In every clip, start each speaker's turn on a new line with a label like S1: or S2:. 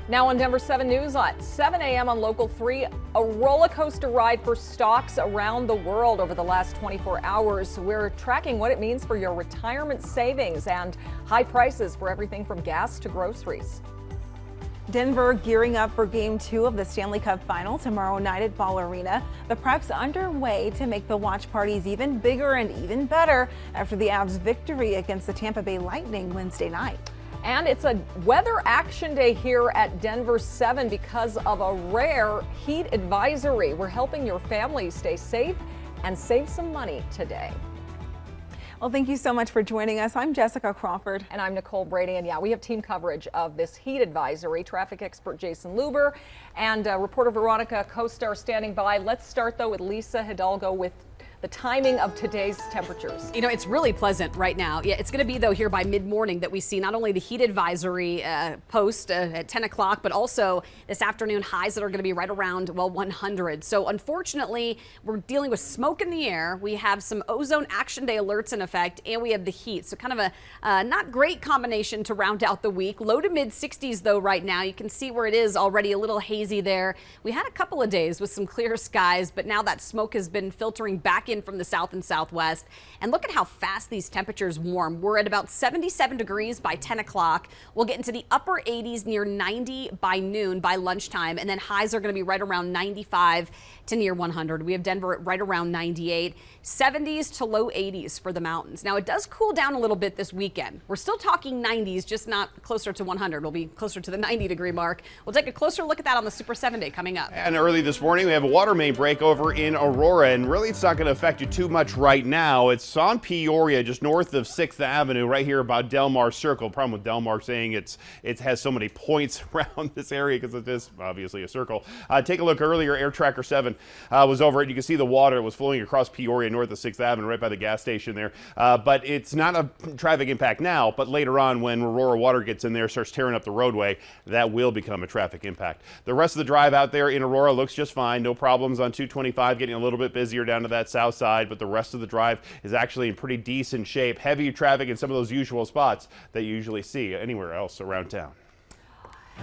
S1: Now on Denver 7 News at 7 a.m. on Local 3, a roller coaster ride for stocks around the world over the last 24 hours. We're tracking what it means for your retirement savings and high prices for everything from gas to groceries.
S2: Denver gearing up for Game 2 of the Stanley Cup Final tomorrow night at Ball Arena. The prep's underway to make the watch parties even bigger and even better after the Avs' victory against the Tampa Bay Lightning Wednesday night.
S1: And it's a weather action day here at Denver 7 because of a rare heat advisory. We're helping your family stay safe and save some money today.
S2: Well, thank you so much for joining us. I'm Jessica Crawford.
S1: And I'm Nicole Brady. And yeah, we have team coverage of this heat advisory. Traffic expert Jason Luber and reporter Veronica Costa are standing by. Let's start, though, with Lisa Hidalgo with the timing of today's temperatures.
S3: You know, it's really pleasant right now. Yeah, it's going to be, though, here by mid-morning that we see not only the heat advisory post at 10 o'clock, but also this afternoon highs that are going to be right around, well, 100. So unfortunately, we're dealing with smoke in the air. We have some ozone action day alerts in effect, and we have the heat. So kind of a not great combination to round out the week. Low to mid 60s, though, right now. You can see where it is already a little hazy there. We had a couple of days with some clear skies, but now that smoke has been filtering back in from the south and southwest. And look at how fast these temperatures warm. We're at about 77 degrees by 10 o'clock. We'll get into the upper 80s, near 90 by noon, by lunchtime, and then highs are going to be right around 95 to near 100. We have Denver at right around 98, 70s to low 80s for the mountains. Now, it does cool down a little bit this weekend. We're still talking 90s, just not closer to 100. We'll be closer to the 90-degree mark. We'll take a closer look at that on the Super 7 Day coming up.
S4: And early this morning, we have a water main break over in Aurora, and really it's not going to affect you too much right now. It's on Peoria, just north of 6th Avenue, right here about Del Mar Circle. Problem with Del Mar saying it has so many points around this area because it is obviously a circle. Take a look earlier. Air Tracker 7 was over it. You can see the water was flowing across Peoria north of 6th Avenue, right by the gas station there. But it's not a traffic impact now, but later on when Aurora water gets in there, starts tearing up the roadway, that will become a traffic impact. The rest of the drive out there in Aurora looks just fine. No problems on 225, getting a little bit busier down to that south side, but the rest of the drive is actually in pretty decent shape. Heavy traffic in some of those usual spots that you usually see anywhere else around town.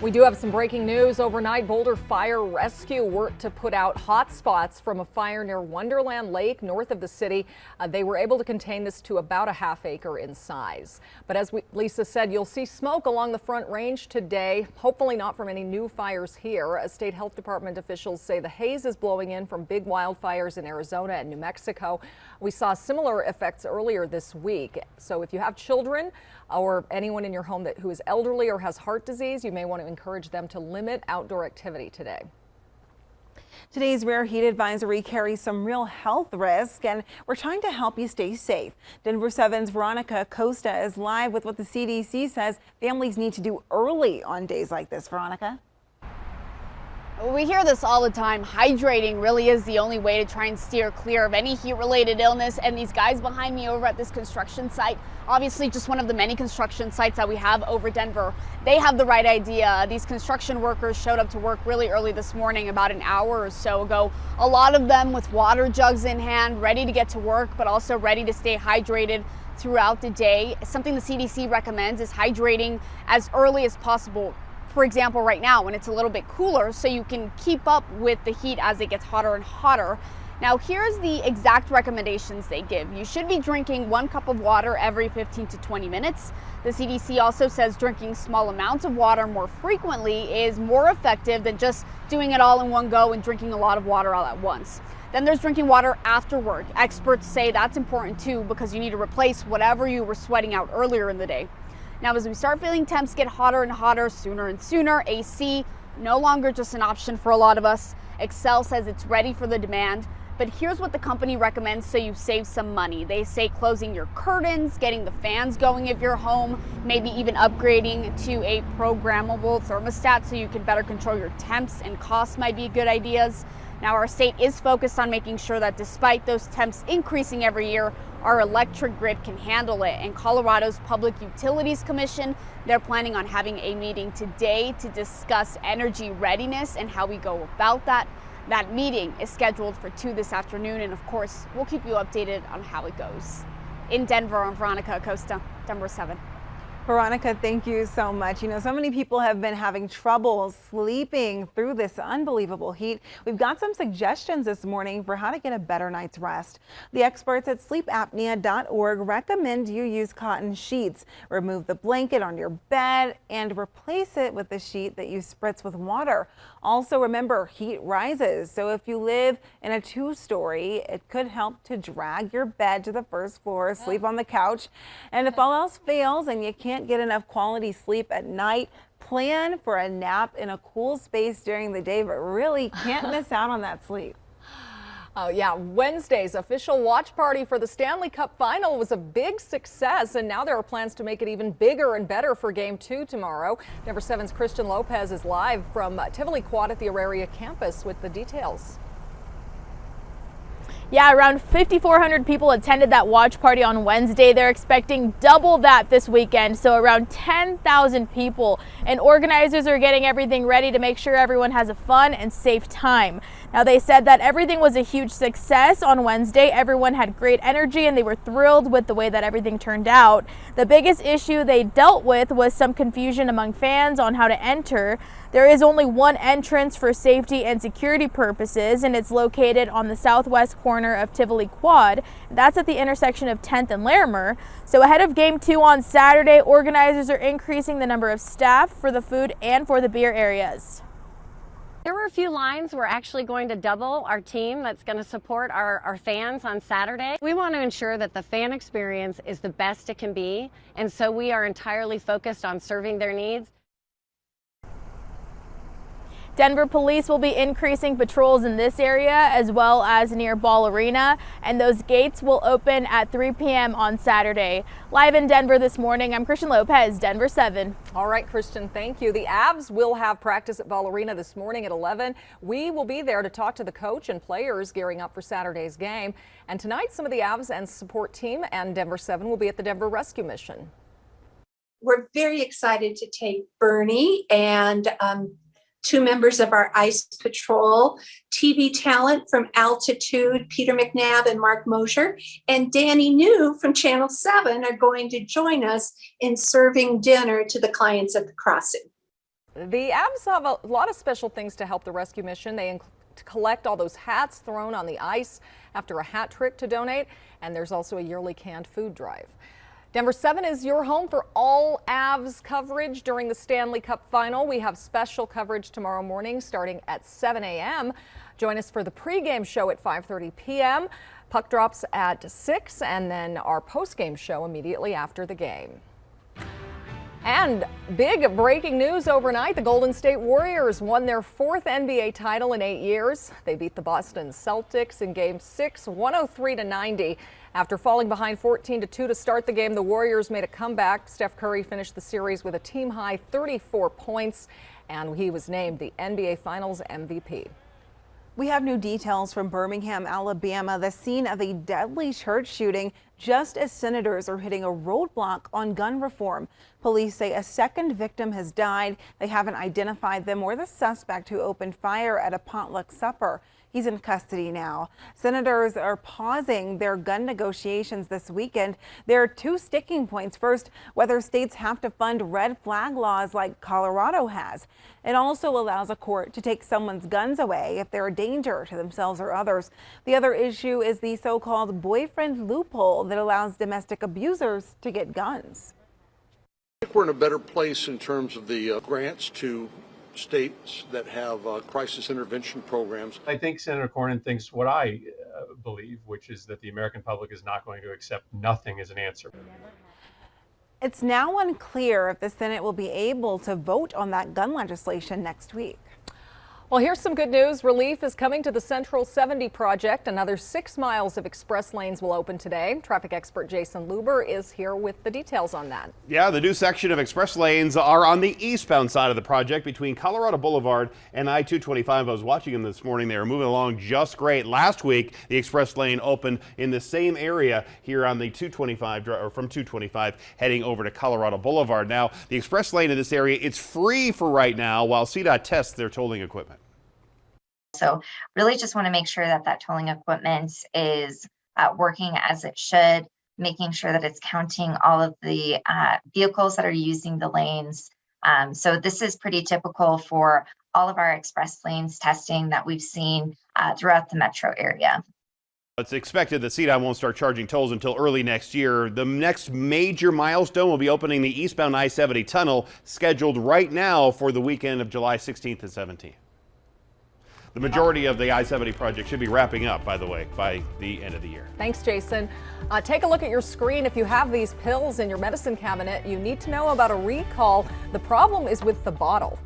S1: We do have some breaking news. Overnight, Boulder Fire Rescue worked to put out hot spots from a fire near Wonderland Lake north of the city. They were able to contain this to about a half acre in size. But as Lisa said, you'll see smoke along the Front Range today, hopefully not from any new fires here. State Health Department officials say the haze is blowing in from big wildfires in Arizona and New Mexico. We saw similar effects earlier this week. So if you have children or anyone in your home who is elderly or has heart disease, you may want to encourage them to limit outdoor activity today.
S2: Today's rare heat advisory carries some real health risk, and we're trying to help you stay safe. Denver 7's Veronica Costa is live with what the CDC says families need to do early on days like this. Veronica?
S5: We hear this all the time. Hydrating really is the only way to try and steer clear of any heat-related illness. And these guys behind me over at this construction site, obviously just one of the many construction sites that we have over Denver, they have the right idea. These construction workers showed up to work really early this morning, about an hour or so ago. A lot of them with water jugs in hand, ready to get to work, but also ready to stay hydrated throughout the day. Something the CDC recommends is hydrating as early as possible. For example, right now when it's a little bit cooler, so you can keep up with the heat as it gets hotter and hotter. Now here's the exact recommendations they give. You should be drinking 1 cup of water every 15 to 20 minutes. The CDC also says drinking small amounts of water more frequently is more effective than just doing it all in one go and drinking a lot of water all at once. Then there's drinking water after work. Experts say that's important too because you need to replace whatever you were sweating out earlier in the day. Now, as we start feeling temps get hotter and hotter sooner and sooner, AC no longer just an option for a lot of us. Excel says it's ready for the demand. But here's what the company recommends so you save some money. They say closing your curtains, getting the fans going if you're home, maybe even upgrading to a programmable thermostat so you can better control your temps and costs might be good ideas. Now, our state is focused on making sure that despite those temps increasing every year, our electric grid can handle it. And Colorado's Public Utilities Commission, they're planning on having a meeting today to discuss energy readiness and how we go about that. That meeting is scheduled for 2 this afternoon, and of course, we'll keep you updated on how it goes. In Denver, I'm Veronica Acosta, Denver 7.
S2: Veronica, thank you so much. You know, so many people have been having trouble sleeping through this unbelievable heat. We've got some suggestions this morning for how to get a better night's rest. The experts at sleepapnea.org recommend you use cotton sheets. Remove the blanket on your bed and replace it with the sheet that you spritz with water. Also, remember, heat rises. So if you live in a 2-story, it could help to drag your bed to the first floor, sleep on the couch. And if all else fails and you can't get enough quality sleep at night, plan for a nap in a cool space during the day, but really can't miss out on that sleep.
S1: Oh yeah, Wednesday's official watch party for the Stanley Cup final was a big success, and now there are plans to make it even bigger and better for Game 2 tomorrow. Denver 7's Christian Lopez is live from Tivoli Quad at the Auraria campus with the details.
S6: Yeah, around 5,400 people attended that watch party on Wednesday. They're expecting double that this weekend, so around 10,000 people. And organizers are getting everything ready to make sure everyone has a fun and safe time. Now, they said that everything was a huge success on Wednesday. Everyone had great energy and they were thrilled with the way that everything turned out. The biggest issue they dealt with was some confusion among fans on how to enter. There is only one entrance for safety and security purposes, and it's located on the southwest corner of Tivoli Quad. That's at the intersection of 10th and Larimer. So ahead of Game 2 on Saturday, organizers are increasing the number of staff for the food and for the beer areas.
S7: There were a few lines. We're actually going to double our team that's going to support our fans on Saturday. We want to ensure that the fan experience is the best it can be, and so we are entirely focused on serving their needs.
S6: Denver police will be increasing patrols in this area as well as near Ball Arena, and those gates will open at 3 p.m. on Saturday. Live in Denver this morning, I'm Christian Lopez, Denver 7.
S1: All right, Christian, thank you. The Avs will have practice at Ball Arena this morning at 11. We will be there to talk to the coach and players gearing up for Saturday's game. And tonight, some of the Avs and support team and Denver 7 will be at the Denver Rescue Mission.
S8: We're very excited to take Bernie and 2 members of our ICE patrol, TV talent from Altitude, Peter McNabb and Mark Mosier, and Danny New from Channel 7 are going to join us in serving dinner to the clients at the crossing.
S1: The Avs have a lot of special things to help the rescue mission. They collect all those hats thrown on the ice after a hat trick to donate, and there's also a yearly canned food drive. Denver 7 is your home for all Avs coverage during the Stanley Cup final. We have special coverage tomorrow morning starting at 7 a.m. Join us for the pregame show at 5:30 p.m. Puck drops at 6, and then our postgame show immediately after the game. And big breaking news overnight, the Golden State Warriors won their 4th NBA title in 8 years. They beat the Boston Celtics in Game 6, 103-90. After falling behind 14-2 to start the game, the Warriors made a comeback. Steph Curry finished the series with a team-high 34 points, and he was named the NBA Finals MVP.
S2: We have new details from Birmingham, Alabama, the scene of a deadly church shooting just as senators are hitting a roadblock on gun reform. Police say a second victim has died. They haven't identified them or the suspect who opened fire at a potluck supper. He's in custody now. Senators are pausing their gun negotiations this weekend. There are 2 sticking points. First, whether states have to fund red flag laws like Colorado has. It also allows a court to take someone's guns away if they're a danger to themselves or others. The other issue is the so-called boyfriend loophole that allows domestic abusers to get guns.
S9: I think we're in a better place in terms of the grants to states that have crisis intervention programs.
S10: I think Senator Cornyn thinks what I believe, which is that the American public is not going to accept nothing as an answer.
S2: It's now unclear if the Senate will be able to vote on that gun legislation next week.
S1: Well, here's some good news. Relief is coming to the Central 70 project. Another 6 miles of express lanes will open today. Traffic expert Jason Luber is here with the details on that.
S4: Yeah, the new section of express lanes are on the eastbound side of the project between Colorado Boulevard and I-225. I was watching them this morning. They were moving along just great. Last week, the express lane opened in the same area here on the 225, or from 225 heading over to Colorado Boulevard. Now, the express lane in this area, it's free for right now while CDOT tests their tolling equipment.
S11: So really just want to make sure that that tolling equipment is working as it should. making sure that it's counting all of the vehicles that are using the lanes. So this is pretty typical for all of our express lanes testing that we've seen throughout the metro area.
S4: It's expected that CDOT won't start charging tolls until early next year. The next major milestone will be opening the eastbound I-70 tunnel, scheduled right now for the weekend of July 16th and 17th. The majority of the I-70 project should be wrapping up, by the way, by the end of the year.
S1: Thanks, Jason. Take a look at your screen. If you have these pills in your medicine cabinet, you need to know about a recall. The problem is with the bottle.